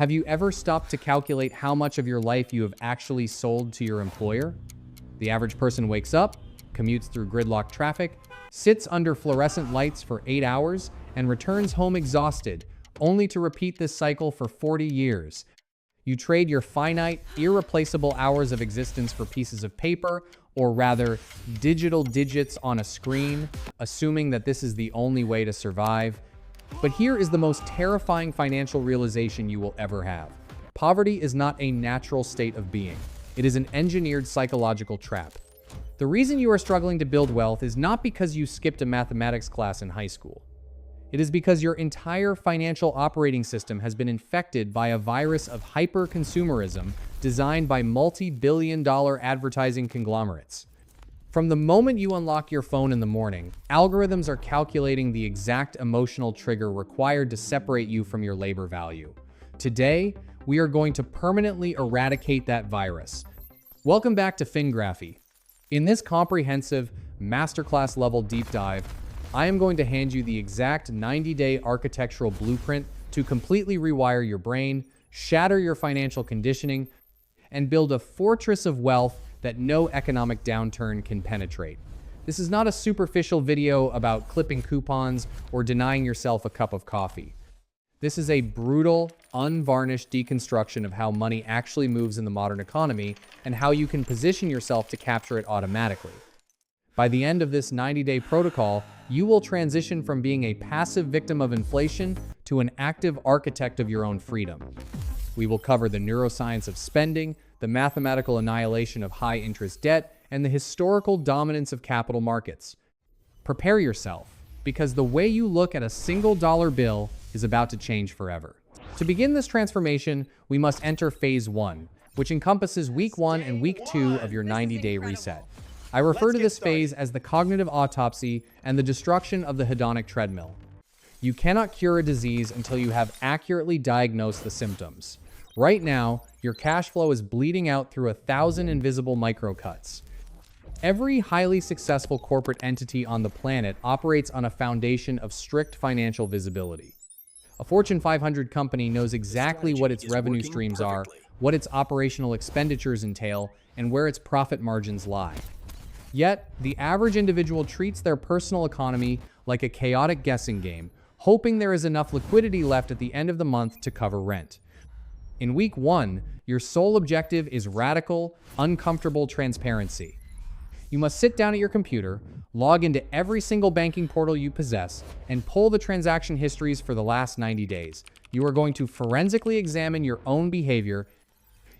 Have you ever stopped to calculate how much of your life you have actually sold to your employer? The average person wakes up, commutes through gridlock traffic, sits under fluorescent lights for 8 hours, and returns home exhausted, only to repeat this cycle for 40 years. You trade your finite, irreplaceable hours of existence for pieces of paper, or rather, digital digits on a screen, assuming that this is the only way to survive. But here is the most terrifying financial realization you will ever have. Poverty is not a natural state of being. It is an engineered psychological trap. The reason you are struggling to build wealth is not because you skipped a mathematics class in high school. It is because your entire financial operating system has been infected by a virus of hyper-consumerism designed by multi-billion-dollar advertising conglomerates. From the moment you unlock your phone in the morning, algorithms are calculating the exact emotional trigger required to separate you from your labor value. Today, we are going to permanently eradicate that virus. Welcome back to FinGraphy. In this comprehensive, masterclass-level deep dive, I am going to hand you the exact 90-day architectural blueprint to completely rewire your brain, shatter your financial conditioning, and build a fortress of wealth that no economic downturn can penetrate. This is not a superficial video about clipping coupons or denying yourself a cup of coffee. This is a brutal, unvarnished deconstruction of how money actually moves in the modern economy and how you can position yourself to capture it automatically. By the end of this 90-day protocol, you will transition from being a passive victim of inflation to an active architect of your own freedom. We will cover the neuroscience of spending, the mathematical annihilation of high-interest debt, and the historical dominance of capital markets. Prepare yourself, because the way you look at a single dollar bill is about to change forever. To begin this transformation, we must enter phase 1, which encompasses week 1 and week 2 of your 90-day reset. I refer to this phase as the cognitive autopsy and the destruction of the hedonic treadmill. You cannot cure a disease until you have accurately diagnosed the symptoms. Right now, your cash flow is bleeding out through 1,000 invisible microcuts. Every highly successful corporate entity on the planet operates on a foundation of strict financial visibility. A Fortune 500 company knows exactly what its revenue streams are, what its operational expenditures entail, and where its profit margins lie. Yet, the average individual treats their personal economy like a chaotic guessing game, hoping there is enough liquidity left at the end of the month to cover rent. In week 1, your sole objective is radical, uncomfortable transparency. You must sit down at your computer, log into every single banking portal you possess, and pull the transaction histories for the last 90 days. You are going to forensically examine your own behavior.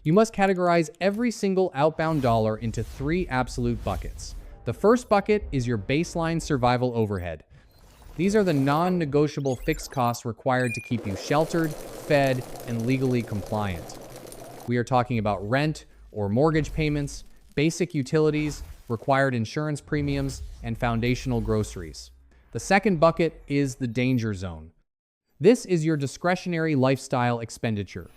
You must categorize every single outbound dollar into 3 absolute buckets. The first bucket is your baseline survival overhead. These are the non-negotiable fixed costs required to keep you sheltered, fed, and legally compliant. We are talking about rent or mortgage payments, basic utilities, required insurance premiums, and foundational groceries. The second bucket is the danger zone. This is your discretionary lifestyle expenditure.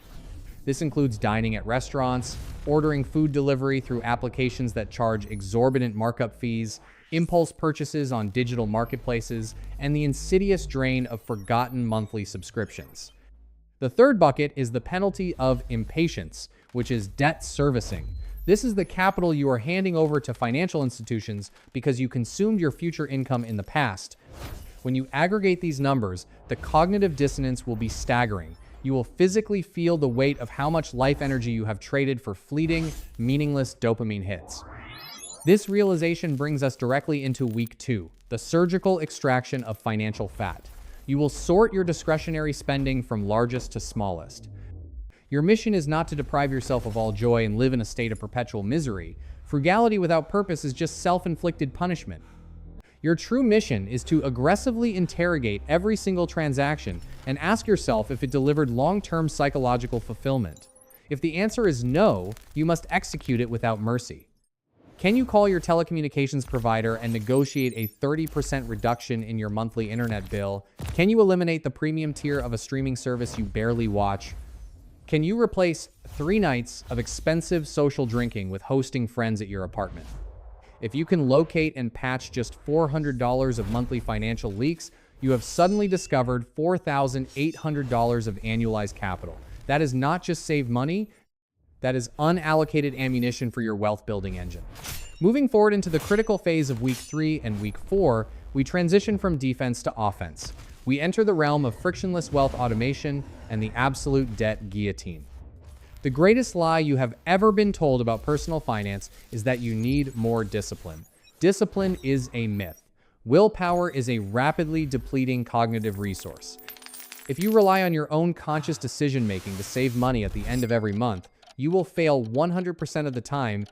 This includes dining at restaurants, ordering food delivery through applications that charge exorbitant markup fees, impulse purchases on digital marketplaces, and the insidious drain of forgotten monthly subscriptions. The third bucket is the penalty of impatience, which is debt servicing. This is the capital you are handing over to financial institutions because you consumed your future income in the past. When you aggregate these numbers, the cognitive dissonance will be staggering. You will physically feel the weight of how much life energy you have traded for fleeting, meaningless dopamine hits. This realization brings us directly into week 2, the surgical extraction of financial fat. You will sort your discretionary spending from largest to smallest. Your mission is not to deprive yourself of all joy and live in a state of perpetual misery. Frugality without purpose is just self-inflicted punishment. Your true mission is to aggressively interrogate every single transaction and ask yourself if it delivered long-term psychological fulfillment. If the answer is no, you must execute it without mercy. Can you call your telecommunications provider and negotiate a 30% reduction in your monthly internet bill? Can you eliminate the premium tier of a streaming service you barely watch? Can you replace 3 nights of expensive social drinking with hosting friends at your apartment? If you can locate and patch just $400 of monthly financial leaks, you have suddenly discovered $4,800 of annualized capital. That is not just saved money, that is unallocated ammunition for your wealth building engine. Moving forward into the critical phase of week 3 and week 4, we transition from defense to offense. We enter the realm of frictionless wealth automation and the absolute debt guillotine. The greatest lie you have ever been told about personal finance is that you need more discipline. Discipline is a myth. Willpower is a rapidly depleting cognitive resource. If you rely on your own conscious decision-making to save money at the end of every month, you will fail 100% of the time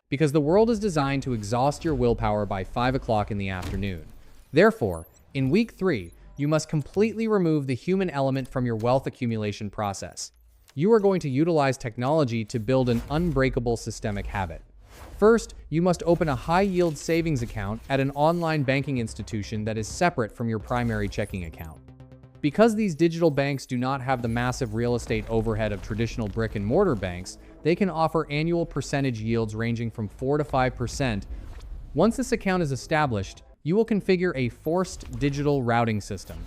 because the world is designed to exhaust your willpower by 5 o'clock in the afternoon. Therefore, in week 3, you must completely remove the human element from your wealth accumulation process. You are going to utilize technology to build an unbreakable systemic habit. First, you must open a high-yield savings account at an online banking institution that is separate from your primary checking account. Because these digital banks do not have the massive real estate overhead of traditional brick-and-mortar banks, they can offer annual percentage yields ranging from 4 to 5%. Once this account is established, you will configure a forced digital routing system.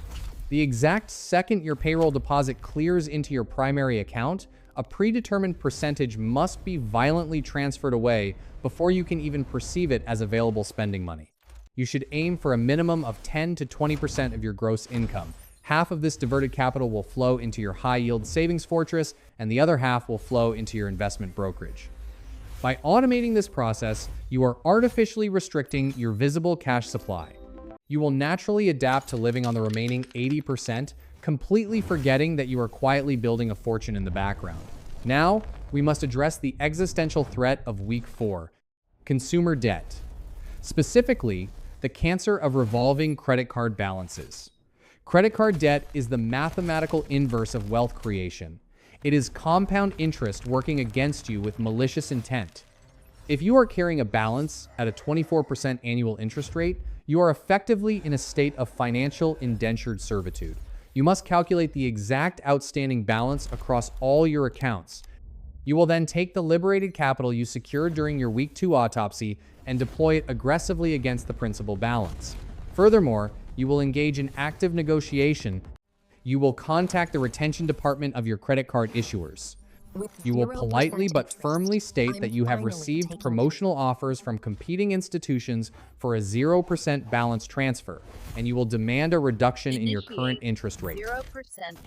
The exact second your payroll deposit clears into your primary account, a predetermined percentage must be violently transferred away before you can even perceive it as available spending money. You should aim for a minimum of 10 to 20% of your gross income. Half of this diverted capital will flow into your high-yield savings fortress, and the other half will flow into your investment brokerage. By automating this process, you are artificially restricting your visible cash supply. You will naturally adapt to living on the remaining 80%, completely forgetting that you are quietly building a fortune in the background. Now, we must address the existential threat of week 4, consumer debt. Specifically, the cancer of revolving credit card balances. Credit card debt is the mathematical inverse of wealth creation. It is compound interest working against you with malicious intent. If you are carrying a balance at a 24% annual interest rate, you are effectively in a state of financial indentured servitude. You must calculate the exact outstanding balance across all your accounts. You will then take the liberated capital you secured during your week 2 autopsy and deploy it aggressively against the principal balance. Furthermore, you will engage in active negotiation. You will contact the retention department of your credit card issuers. You will politely but firmly state that you have received promotional offers from competing institutions for a 0% balance transfer, and you will demand a reduction in your current interest rate.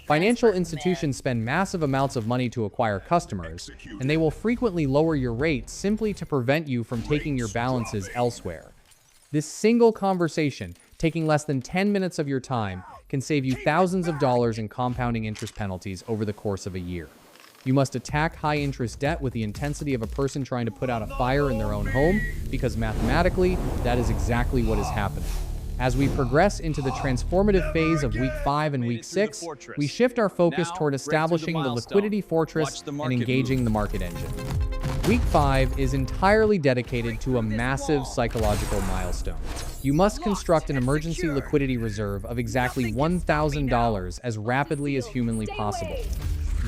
Financial institutions spend massive amounts of money to acquire customers, and they will frequently lower your rate simply to prevent you from taking your balances elsewhere. This single conversation, taking less than 10 minutes of your time, can save you thousands of dollars in compounding interest penalties over the course of a year. You must attack high-interest debt with the intensity of a person trying to put out a fire in their own home, because mathematically, that is exactly what is happening. As we progress into the transformative phase of week 5 and week 6, we shift our focus toward establishing the liquidity fortress and engaging the market engine. Week 5 is entirely dedicated to a massive psychological milestone. You must construct an emergency liquidity reserve of exactly $1,000 as rapidly as humanly possible.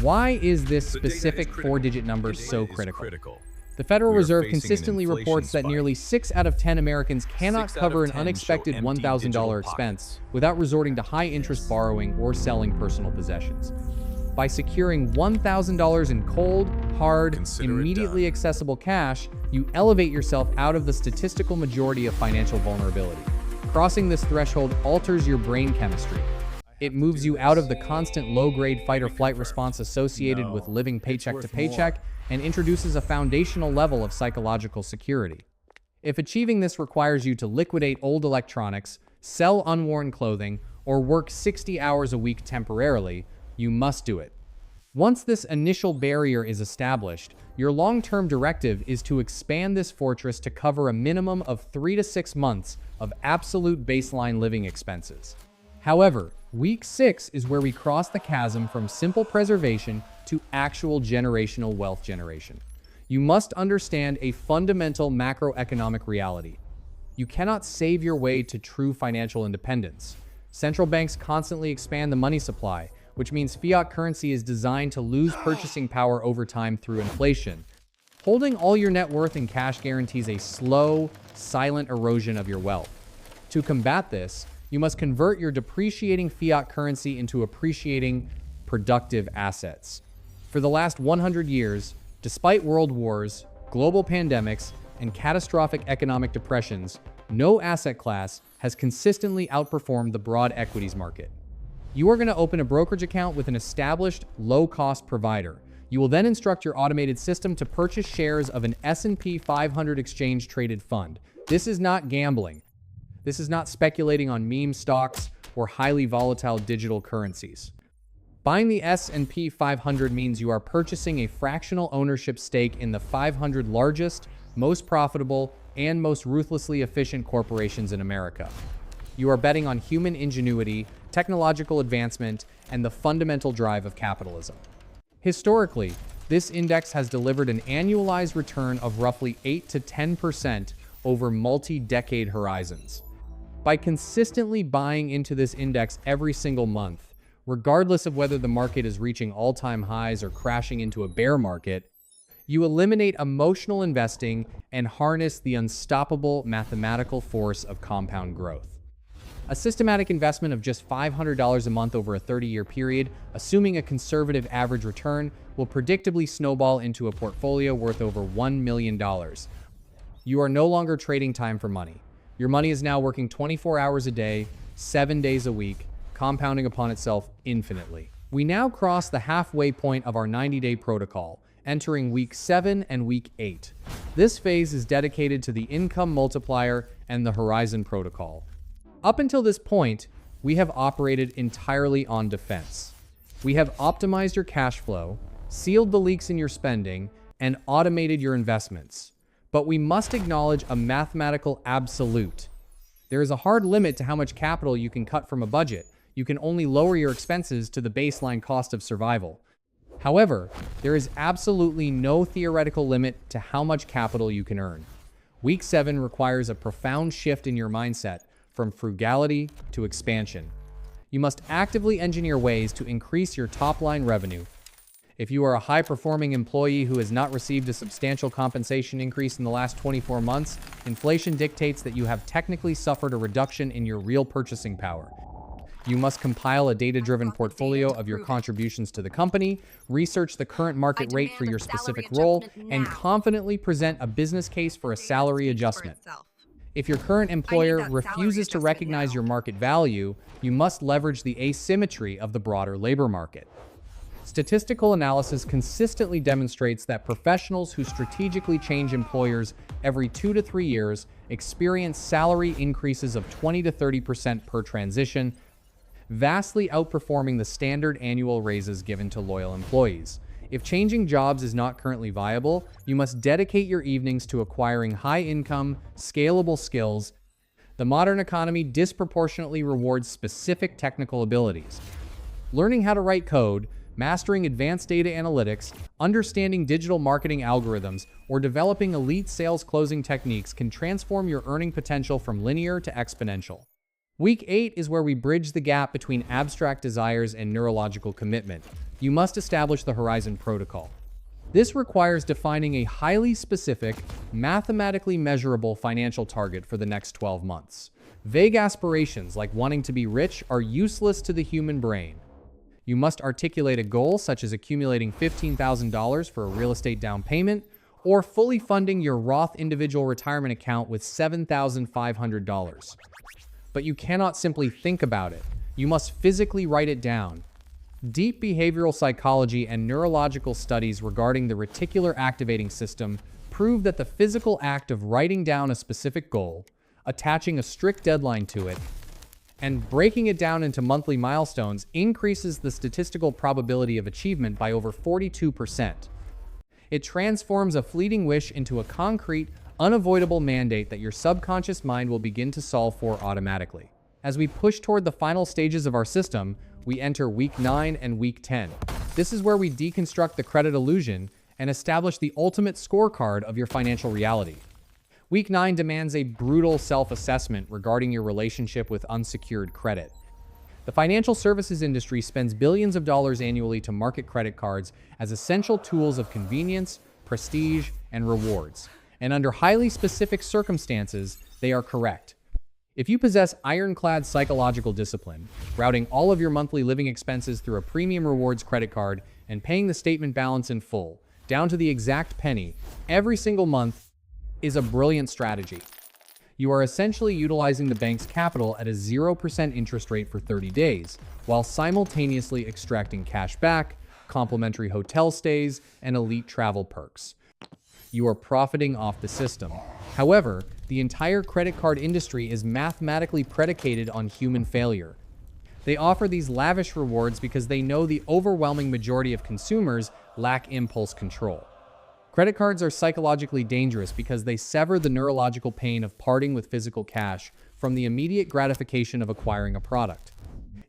Why is this specific 4-digit number so critical? The Federal Reserve consistently reports that nearly 6 out of 10 Americans cannot cover an unexpected $1,000 expense without resorting to high-interest borrowing or selling personal possessions. By securing $1,000 in cold, hard, immediately accessible cash, you elevate yourself out of the statistical majority of financial vulnerability. Crossing this threshold alters your brain chemistry. It moves you out of the constant low-grade fight-or-flight response associated with living paycheck to paycheck and introduces a foundational level of psychological security. If achieving this requires you to liquidate old electronics, sell unworn clothing, or work 60 hours a week temporarily, you must do it. Once this initial barrier is established, your long-term directive is to expand this fortress to cover a minimum of 3 to 6 months of absolute baseline living expenses. However, week 6 is where we cross the chasm from simple preservation to actual generational wealth generation. You must understand a fundamental macroeconomic reality. You cannot save your way to true financial independence. Central banks constantly expand the money supply, which means fiat currency is designed to lose purchasing power over time through inflation. Holding all your net worth in cash guarantees a slow, silent erosion of your wealth. To combat this, you must convert your depreciating fiat currency into appreciating, productive assets. For the last 100 years, despite world wars, global pandemics, and catastrophic economic depressions, no asset class has consistently outperformed the broad equities market. You are going to open a brokerage account with an established, low-cost provider. You will then instruct your automated system to purchase shares of an S&P 500 exchange-traded fund. This is not gambling. This is not speculating on meme stocks or highly volatile digital currencies. Buying the S&P 500 means you are purchasing a fractional ownership stake in the 500 largest, most profitable, and most ruthlessly efficient corporations in America. You are betting on human ingenuity, technological advancement, and the fundamental drive of capitalism. Historically, this index has delivered an annualized return of roughly 8 to 10% over multi-decade horizons. By consistently buying into this index every single month, regardless of whether the market is reaching all-time highs or crashing into a bear market, you eliminate emotional investing and harness the unstoppable mathematical force of compound growth. A systematic investment of just $500 a month over a 30-year period, assuming a conservative average return, will predictably snowball into a portfolio worth over $1 million. You are no longer trading time for money. Your money is now working 24 hours a day, 7 days a week, compounding upon itself infinitely. We now cross the halfway point of our 90-day protocol, entering week 7 and week 8. This phase is dedicated to the income multiplier and the horizon protocol. Up until this point, we have operated entirely on defense. We have optimized your cash flow, sealed the leaks in your spending, and automated your investments. But we must acknowledge a mathematical absolute. There is a hard limit to how much capital you can cut from a budget. You can only lower your expenses to the baseline cost of survival. However, there is absolutely no theoretical limit to how much capital you can earn. Week 7 requires a profound shift in your mindset from frugality to expansion. You must actively engineer ways to increase your top-line revenue. If you are a high-performing employee who has not received a substantial compensation increase in the last 24 months, inflation dictates that you have technically suffered a reduction in your real purchasing power. You must compile a data-driven portfolio of your contributions to the company, research the current market rate for your specific role, and confidently present a business case for a salary adjustment. If your current employer refuses to recognize your market value, you must leverage the asymmetry of the broader labor market. Statistical analysis consistently demonstrates that professionals who strategically change employers every 2 to 3 years experience salary increases of 20 to 30% per transition, vastly outperforming the standard annual raises given to loyal employees. If changing jobs is not currently viable, you must dedicate your evenings to acquiring high-income, scalable skills. The modern economy disproportionately rewards specific technical abilities. Learning how to write code, mastering advanced data analytics, understanding digital marketing algorithms, or developing elite sales closing techniques can transform your earning potential from linear to exponential. Week 8 is where we bridge the gap between abstract desires and neurological commitment. You must establish the Horizon Protocol. This requires defining a highly specific, mathematically measurable financial target for the next 12 months. Vague aspirations like wanting to be rich are useless to the human brain. You must articulate a goal such as accumulating $15,000 for a real estate down payment or fully funding your Roth individual retirement account with $7,500. But you cannot simply think about it. You must physically write it down. Deep behavioral psychology and neurological studies regarding the reticular activating system prove that the physical act of writing down a specific goal, attaching a strict deadline to it, and breaking it down into monthly milestones increases the statistical probability of achievement by over 42%. It transforms a fleeting wish into a concrete, unavoidable mandate that your subconscious mind will begin to solve for automatically. As we push toward the final stages of our system, we enter week 9 and week 10. This is where we deconstruct the credit illusion and establish the ultimate scorecard of your financial reality. Week 9 demands a brutal self-assessment regarding your relationship with unsecured credit. The financial services industry spends billions of dollars annually to market credit cards as essential tools of convenience, prestige, and rewards. And under highly specific circumstances, they are correct. If you possess ironclad psychological discipline, routing all of your monthly living expenses through a premium rewards credit card and paying the statement balance in full, down to the exact penny, every single month is a brilliant strategy. You are essentially utilizing the bank's capital at a 0% interest rate for 30 days, while simultaneously extracting cash back, complimentary hotel stays, and elite travel perks. You are profiting off the system. However, the entire credit card industry is mathematically predicated on human failure. They offer these lavish rewards because they know the overwhelming majority of consumers lack impulse control. Credit cards are psychologically dangerous because they sever the neurological pain of parting with physical cash from the immediate gratification of acquiring a product.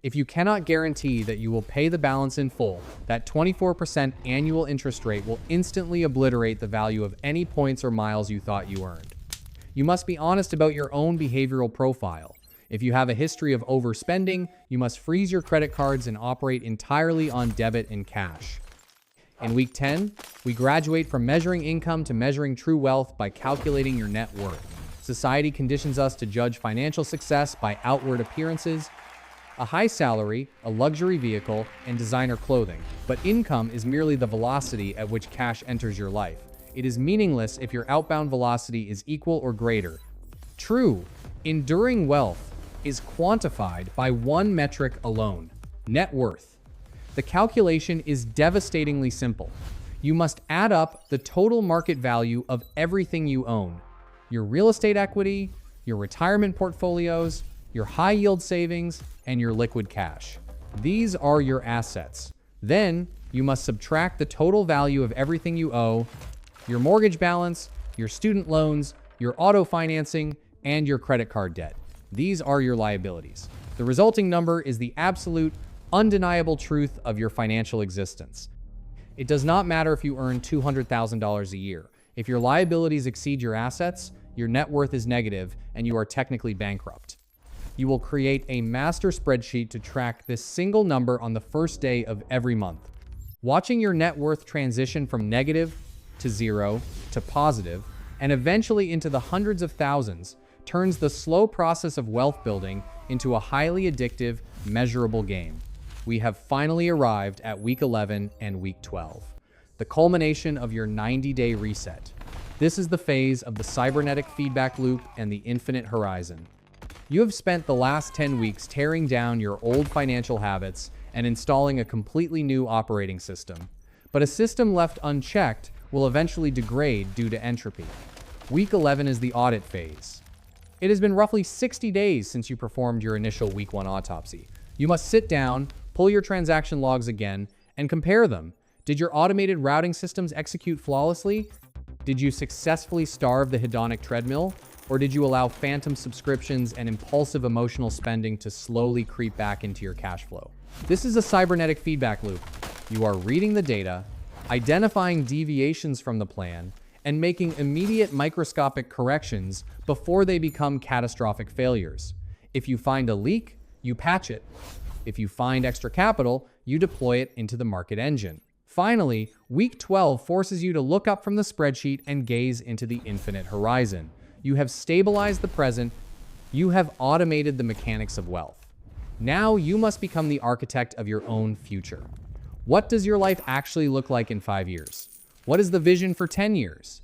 If you cannot guarantee that you will pay the balance in full, that 24% annual interest rate will instantly obliterate the value of any points or miles you thought you earned. You must be honest about your own behavioral profile. If you have a history of overspending, you must freeze your credit cards and operate entirely on debit and cash. In week 10, we graduate from measuring income to measuring true wealth by calculating your net worth. Society conditions us to judge financial success by outward appearances, a high salary, a luxury vehicle, and designer clothing. But income is merely the velocity at which cash enters your life. It is meaningless if your outbound velocity is equal or greater. True, enduring wealth is quantified by one metric alone: net worth. The calculation is devastatingly simple. You must add up the total market value of everything you own: your real estate equity, your retirement portfolios, your high-yield savings, and your liquid cash. These are your assets. Then, you must subtract the total value of everything you owe: your mortgage balance, your student loans, your auto financing, and your credit card debt. These are your liabilities. The resulting number is the absolute, undeniable truth of your financial existence. It does not matter if you earn $200,000 a year. If your liabilities exceed your assets, your net worth is negative and you are technically bankrupt. You will create a master spreadsheet to track this single number on the first day of every month. Watching your net worth transition from negative to zero to positive and eventually into the hundreds of thousands turns the slow process of wealth building into a highly addictive, measurable game. We have finally arrived at week 11 and week 12, the culmination of your 90-day reset. This is the phase of the cybernetic feedback loop and the infinite horizon. You have spent the last 10 weeks tearing down your old financial habits and installing a completely new operating system. But a system left unchecked will eventually degrade due to entropy. Week 11 is the audit phase. It has been roughly 60 days since you performed your initial week 1 autopsy. You must sit down, pull your transaction logs again, and compare them. Did your automated routing systems execute flawlessly? Did you successfully starve the hedonic treadmill? Or did you allow phantom subscriptions and impulsive emotional spending to slowly creep back into your cash flow? This is a cybernetic feedback loop. You are reading the data, identifying deviations from the plan, and making immediate microscopic corrections before they become catastrophic failures. If you find a leak, you patch it. If you find extra capital, you deploy it into the market engine. Finally, week 12 forces you to look up from the spreadsheet and gaze into the infinite horizon. You have stabilized the present. You have automated the mechanics of wealth. Now you must become the architect of your own future. What does your life actually look like in 5 years? What is the vision for 10 years?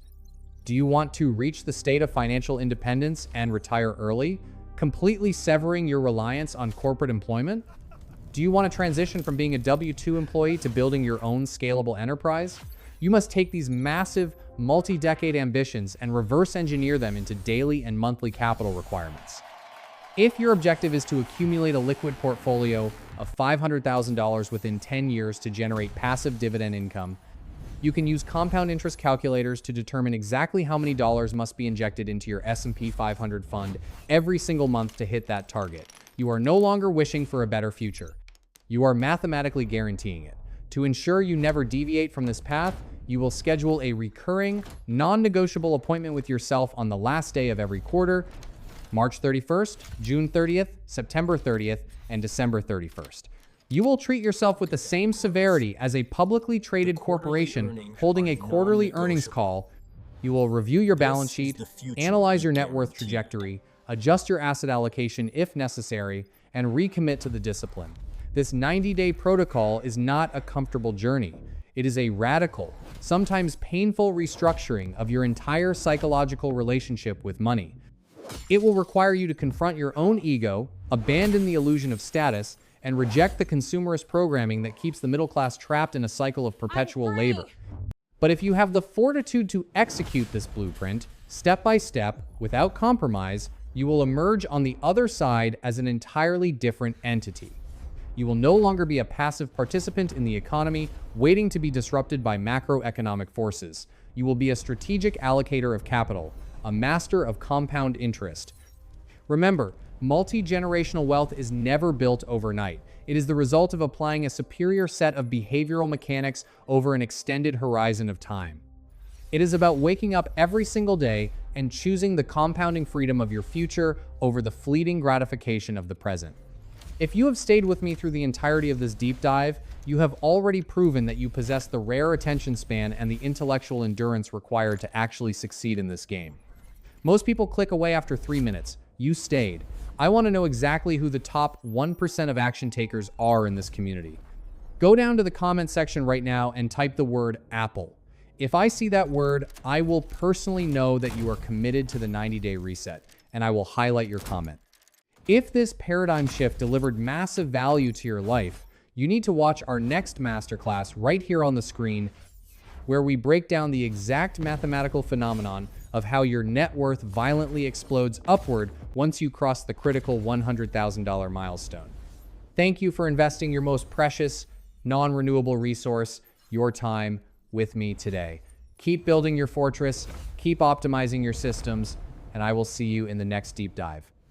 Do you want to reach the state of financial independence and retire early, completely severing your reliance on corporate employment? Do you want to transition from being a W-2 employee to building your own scalable enterprise? You must take these massive, multi-decade ambitions and reverse engineer them into daily and monthly capital requirements. If your objective is to accumulate a liquid portfolio of $500,000 within 10 years to generate passive dividend income, you can use compound interest calculators to determine exactly how many dollars must be injected into your S&P 500 fund every single month to hit that target. You are no longer wishing for a better future. You are mathematically guaranteeing it. To ensure you never deviate from this path, you will schedule a recurring, non-negotiable appointment with yourself on the last day of every quarter: March 31st, June 30th, September 30th, and December 31st. You will treat yourself with the same severity as a publicly traded corporation holding a quarterly earnings call. You will review your balance sheet, analyze your net worth trajectory, adjust your asset allocation if necessary, and recommit to the discipline. This 90-day protocol is not a comfortable journey. It is a radical, sometimes painful restructuring of your entire psychological relationship with money. It will require you to confront your own ego, abandon the illusion of status, and reject the consumerist programming that keeps the middle class trapped in a cycle of perpetual labor. But if you have the fortitude to execute this blueprint, step by step, without compromise, you will emerge on the other side as an entirely different entity. You will no longer be a passive participant in the economy, waiting to be disrupted by macroeconomic forces. You will be a strategic allocator of capital, a master of compound interest. Remember, multi-generational wealth is never built overnight. It is the result of applying a superior set of behavioral mechanics over an extended horizon of time. It is about waking up every single day and choosing the compounding freedom of your future over the fleeting gratification of the present. If you have stayed with me through the entirety of this deep dive, you have already proven that you possess the rare attention span and the intellectual endurance required to actually succeed in this game. Most people click away after 3 minutes. You stayed. I want to know exactly who the top 1% of action takers are in this community. Go down to the comment section right now and type the word Apple. If I see that word, I will personally know that you are committed to the 90-day reset, and I will highlight your comment. If this paradigm shift delivered massive value to your life, you need to watch our next masterclass right here on the screen, where we break down the exact mathematical phenomenon of how your net worth violently explodes upward once you cross the critical $100,000 milestone. Thank you for investing your most precious, non-renewable resource, your time, with me today. Keep building your fortress, keep optimizing your systems, and I will see you in the next deep dive.